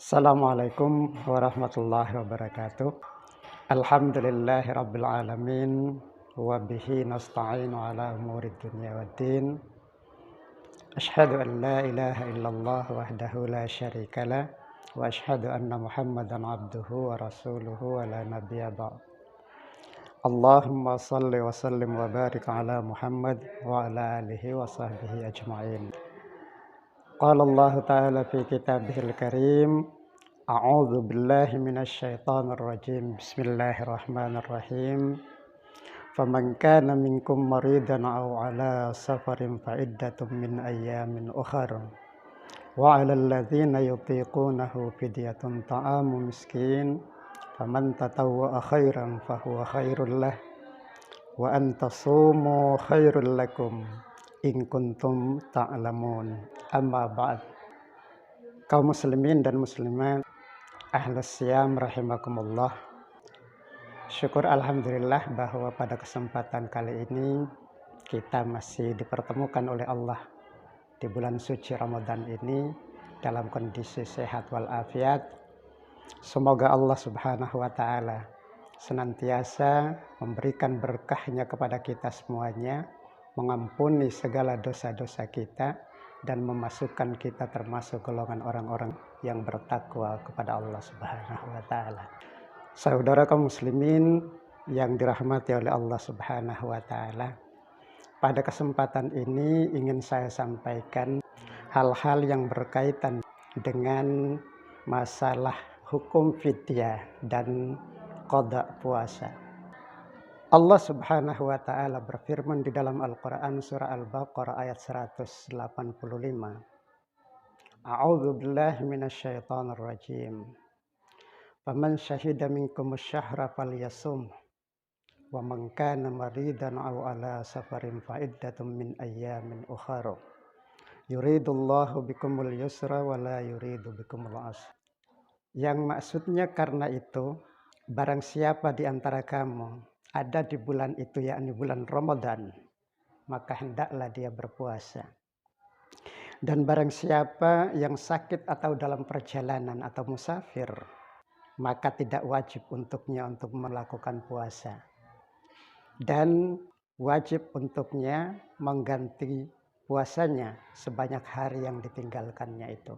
Assalamualaikum warahmatullahi wabarakatuh. Alhamdulillahi rabbil alamin wa bihi nasta'inu ala umuri dunya waddin. Asyhadu an la ilaha illallah wahdahu la syarikalah wa asyhadu anna Muhammadan abduhu wa rasuluhu wa la nabiyya ba'd. Allahumma salli wa sallim wa barik ala Muhammad wa ala alihi wa sahbihi ajma'in. Qala Allah ta'ala fi kitabihil karim, A'udzu billahi minasy syaithanir rajim. Bismillahirrahmanirrahim. Faman kana minkum maridan aw ala safarin fa iddatun min ayyamin ukhra. Wa 'alal ladzina yutiqunahu fidyatun ta'amu miskin. Faman tatawwa'a khairan fahuwa khairul lah. Wa an tasumu khairul lakum in kuntum ta'lamun. Amma ba'd. Kaum muslimin dan muslimat, Ahlus Syam rahimakumullah. Syukur alhamdulillah bahwa pada kesempatan kali ini kita masih dipertemukan oleh Allah di bulan suci Ramadan ini dalam kondisi sehat walafiat. Semoga Allah Subhanahu wa taala senantiasa memberikan berkahnya kepada kita semuanya, mengampuni segala dosa-dosa kita dan memasukkan kita termasuk golongan orang-orang yang bertakwa kepada Allah Subhanahu wa taala. Saudara kaum muslimin yang dirahmati oleh Allah Subhanahu wa taala, pada kesempatan ini ingin saya sampaikan hal-hal yang berkaitan dengan masalah hukum fidyah dan qada puasa. Allah Subhanahu wa taala berfirman di dalam Al-Qur'an surah Al-Baqarah ayat 185. A'udzu billahi minasy syaithanir rajim. Faman syahida minkumus syahra falyasum wa man kana maridan aw ala safarin fa iddatun min ayyamin ukhra. Yuridullahu bikumul yusra wa la yuridu bikumul usra. Yang maksudnya karena itu, barang siapa di antara kamu ada di bulan itu, yakni bulan Ramadan, maka hendaklah dia berpuasa. Dan barang siapa yang sakit atau dalam perjalanan atau musafir, maka tidak wajib untuknya untuk melakukan puasa. Dan wajib untuknya mengganti puasanya sebanyak hari yang ditinggalkannya itu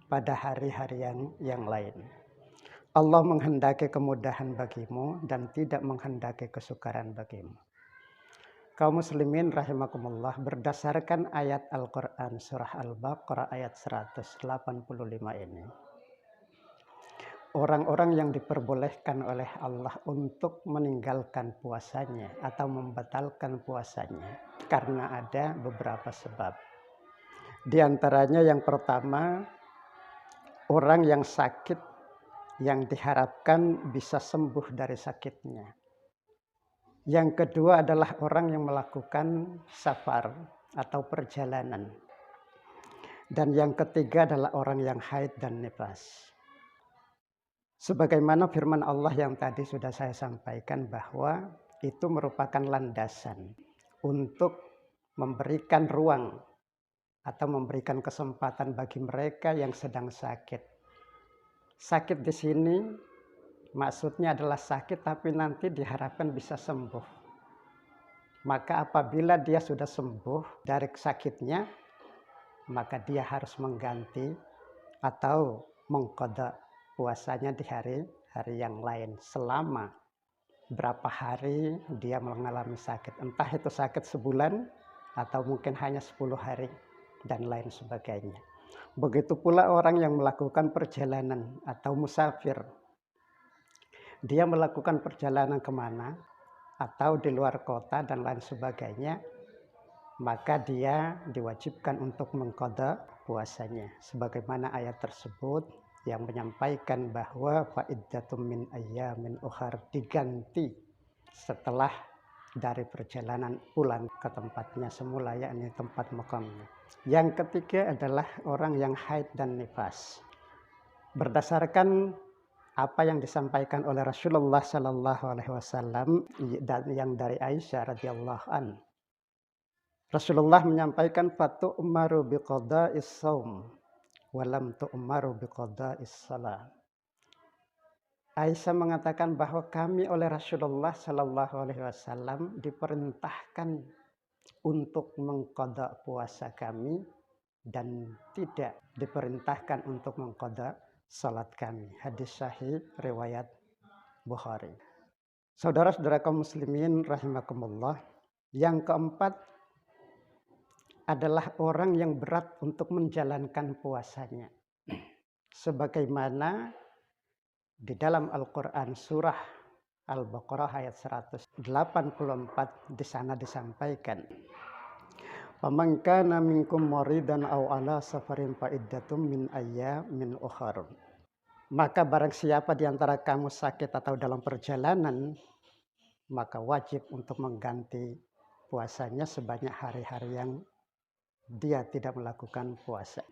pada hari-hari yang lain. Allah menghendaki kemudahan bagimu dan tidak menghendaki kesukaran bagimu. Kaum muslimin rahimakumullah, berdasarkan ayat Al-Quran surah Al-Baqarah ayat 185 ini, orang-orang yang diperbolehkan oleh Allah untuk meninggalkan puasanya atau membatalkan puasanya karena ada beberapa sebab. Di antaranya yang pertama, orang yang sakit yang diharapkan bisa sembuh dari sakitnya. Yang kedua adalah orang yang melakukan safar atau perjalanan. Dan yang ketiga adalah orang yang haid dan nifas. Sebagaimana firman Allah yang tadi sudah saya sampaikan, bahwa itu merupakan landasan untuk memberikan ruang atau memberikan kesempatan bagi mereka yang sedang sakit. Sakit di sini maksudnya adalah sakit tapi nanti diharapkan bisa sembuh. Maka apabila dia sudah sembuh dari sakitnya, maka dia harus mengganti atau mengqada puasanya di hari-hari yang lain selama berapa hari dia mengalami sakit. Entah itu sakit sebulan atau mungkin hanya 10 hari dan lain sebagainya. Begitu pula orang yang melakukan perjalanan atau musafir. Dia melakukan perjalanan kemana atau di luar kota dan lain sebagainya, maka dia diwajibkan untuk mengqada puasanya. Sebagaimana ayat tersebut yang menyampaikan bahwa fa'iddatum min ayyamin ukhar, diganti setelah dari perjalanan pulang ke tempatnya semula, yakni tempat makamnya. Yang ketiga adalah orang yang haid dan nifas. Berdasarkan apa yang disampaikan oleh Rasulullah Sallallahu Alaihi Wasallam dan yang dari Aisyah radhiyallahu an, Rasulullah menyampaikan fatu umaru biqada'is shaum walam tu'maru biqada'is shalah. Aisyah mengatakan bahwa kami oleh Rasulullah Shallallahu Alaihi Wasallam diperintahkan untuk mengqada puasa kami dan tidak diperintahkan untuk mengqada salat kami. Hadis sahih riwayat Bukhari. Saudara-saudara kaum muslimin rahimakumullah, yang keempat adalah orang yang berat untuk menjalankan puasanya. Sebagaimana di dalam Al-Quran surah Al-Baqarah ayat 184 di sana disampaikan, "Faman kana minkum maridan aw ala safarin fa iddatum min ayyamin ukhar." Maka barang siapa di antara kamu sakit atau dalam perjalanan, maka wajib untuk mengganti puasanya sebanyak hari-hari yang dia tidak melakukan puasa.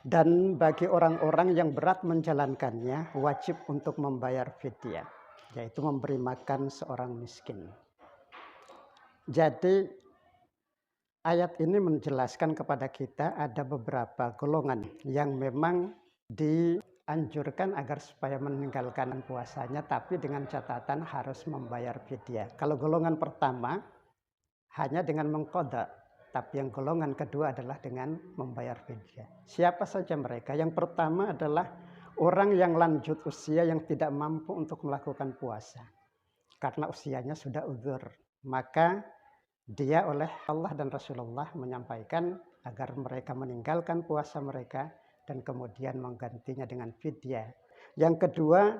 Dan bagi orang-orang yang berat menjalankannya, wajib untuk membayar fidyah, yaitu memberi makan seorang miskin. Jadi ayat ini menjelaskan kepada kita ada beberapa golongan yang memang dianjurkan agar supaya meninggalkan puasanya, tapi dengan catatan harus membayar fidyah. Kalau golongan pertama hanya dengan mengqada, tapi yang golongan kedua adalah dengan membayar fidyah. Siapa saja mereka? Yang pertama adalah orang yang lanjut usia yang tidak mampu untuk melakukan puasa karena usianya sudah uzur. Maka dia oleh Allah dan Rasulullah menyampaikan agar mereka meninggalkan puasa mereka dan kemudian menggantinya dengan fidyah. Yang kedua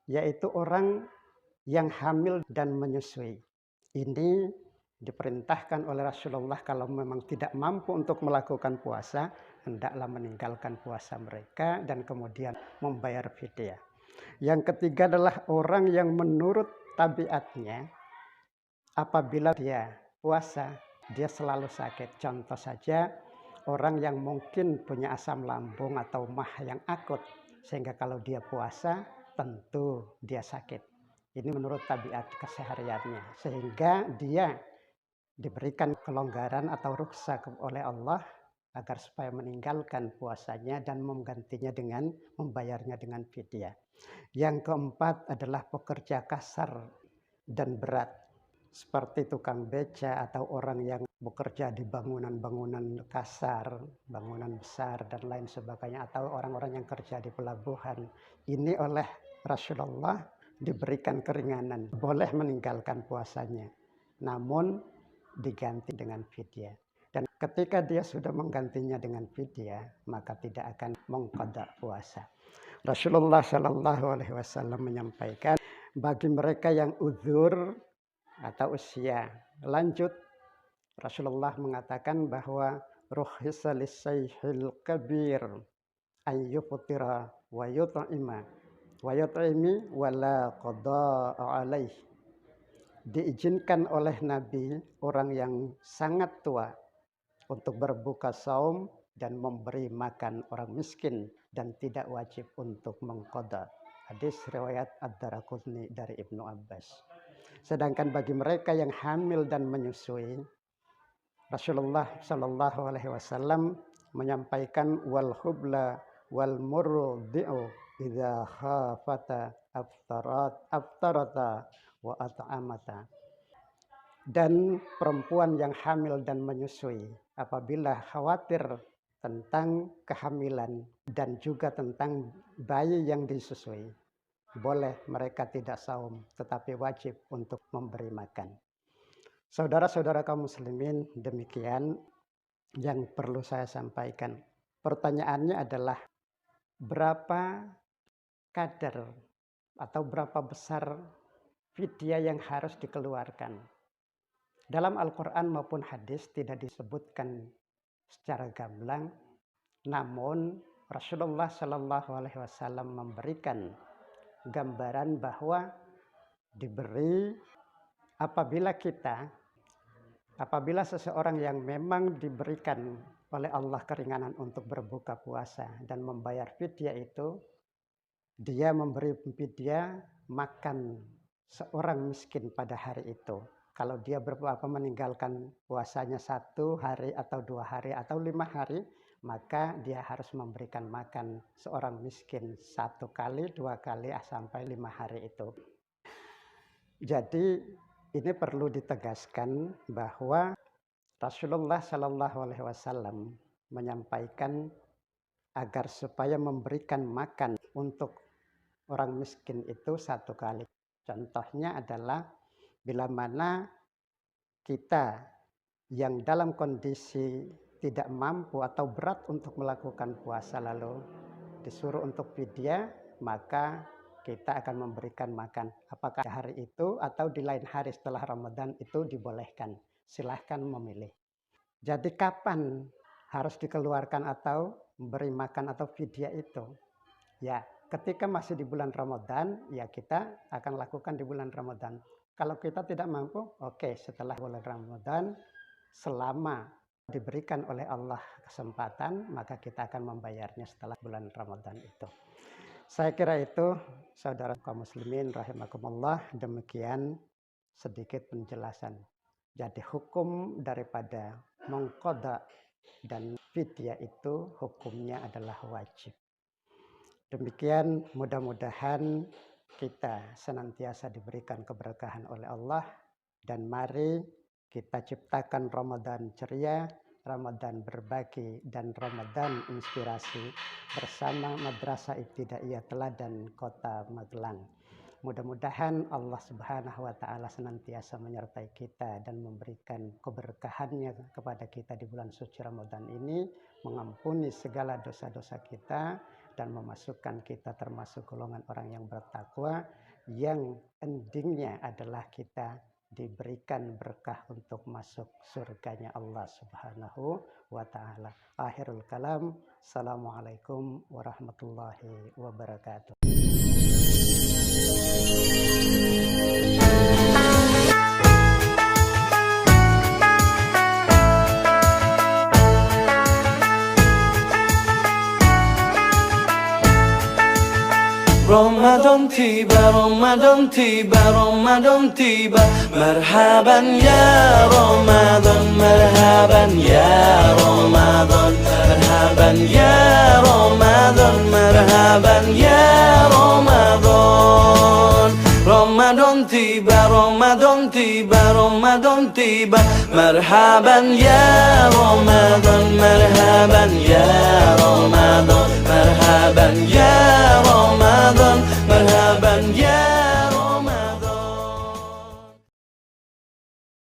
yaitu orang yang hamil dan menyusui. Ini diperintahkan oleh Rasulullah kalau memang tidak mampu untuk melakukan puasa, hendaklah meninggalkan puasa mereka dan kemudian membayar fidyah. Yang ketiga adalah orang yang menurut tabiatnya apabila dia puasa, dia selalu sakit. Contoh saja, orang yang mungkin punya asam lambung atau mah yang akut, sehingga kalau dia puasa tentu dia sakit. Ini menurut tabiat kesehariannya, sehingga dia diberikan kelonggaran atau ruksa oleh Allah agar supaya meninggalkan puasanya dan menggantinya dengan membayarnya dengan fidyah. Yang keempat adalah pekerja kasar dan berat, seperti tukang beca atau orang yang bekerja di bangunan-bangunan kasar, bangunan besar dan lain sebagainya, atau orang-orang yang kerja di pelabuhan. Ini oleh Rasulullah diberikan keringanan, boleh meninggalkan puasanya, namun diganti dengan fidyah. Dan ketika dia sudah menggantinya dengan fidyah, maka tidak akan mengqada puasa. Rasulullah Shallallahu Alaihi Wasallam menyampaikan, bagi mereka yang uzur atau usia lanjut, Rasulullah mengatakan bahwa rukhisa lis-sayhil kabir ayyufutira wa yut'imi wala qada'a alaih. Diizinkan oleh Nabi orang yang sangat tua untuk berbuka saum dan memberi makan orang miskin dan tidak wajib untuk mengqada. Hadis riwayat Ad-Daraqutni dari Ibnu Abbas. Sedangkan bagi mereka yang hamil dan menyusui, Rasulullah Shallallahu Alaihi Wasallam menyampaikan wal hubla wal murdi'u idza khafata aftarata wa at'amata. Dan perempuan yang hamil dan menyusui apabila khawatir tentang kehamilan dan juga tentang bayi yang disusui, boleh mereka tidak saum tetapi wajib untuk memberi makan. Saudara-saudara kaum muslimin, demikian yang perlu saya sampaikan. Pertanyaannya adalah berapa kadar atau berapa besar fidyah yang harus dikeluarkan. Dalam Al-Quran maupun hadis tidak disebutkan secara gamblang, namun Rasulullah Shallallahu Alaihi Wasallam memberikan gambaran bahwa diberi apabila seseorang yang memang diberikan oleh Allah keringanan untuk berbuka puasa dan membayar fidyah itu, dia memberi fidyah makan seorang miskin pada hari itu. Kalau dia meninggalkan puasanya 1 hari atau 2 hari atau 5 hari, maka dia harus memberikan makan seorang miskin 1 kali, 2 kali, sampai 5 hari itu. Jadi ini perlu ditegaskan bahwa Rasulullah Shallallahu Alaihi Wasallam menyampaikan agar supaya memberikan makan untuk orang miskin itu 1 kali. Contohnya adalah bila mana kita yang dalam kondisi tidak mampu atau berat untuk melakukan puasa lalu disuruh untuk fidyah, maka kita akan memberikan makan. Apakah hari itu atau di lain hari setelah Ramadan itu dibolehkan. Silahkan memilih. Jadi kapan harus dikeluarkan atau memberi makan atau fidyah itu? Ya, ketika masih di bulan Ramadan, ya kita akan lakukan di bulan Ramadan. Kalau kita tidak mampu, oke, setelah bulan Ramadan, selama diberikan oleh Allah kesempatan, maka kita akan membayarnya setelah bulan Ramadan itu. Saya kira itu, saudara kaum muslimin rahimakumullah, demikian sedikit penjelasan. Jadi hukum daripada mengqadha dan fidyah itu hukumnya adalah wajib. Demikian, mudah-mudahan kita senantiasa diberikan keberkahan oleh Allah, dan mari kita ciptakan Ramadan ceria, Ramadan berbagi, dan Ramadan inspirasi bersama Madrasah Ibtidaiyah Teladan Kota Magelang. Mudah-mudahan Allah Subhanahu wa Ta'ala senantiasa menyertai kita dan memberikan keberkahannya kepada kita di bulan suci Ramadan ini, mengampuni segala dosa-dosa kita, dan memasukkan kita termasuk golongan orang yang bertakwa, yang endingnya adalah kita diberikan berkah untuk masuk surganya Allah Subhanahu wa Ta'ala. Akhirul kalam, assalamualaikum warahmatullahi wabarakatuh. Ramadan tiba, Ramadan tiba, Ramadan tiba. Marhaban ya Ramadan, marhaban ya Ramadan, marhaban ya Ramadan, marhaban ya Ramadan. Ramadan tiba, Ramadan tiba, Ramadan tiba. Marhaban ya Ramadan, marhaban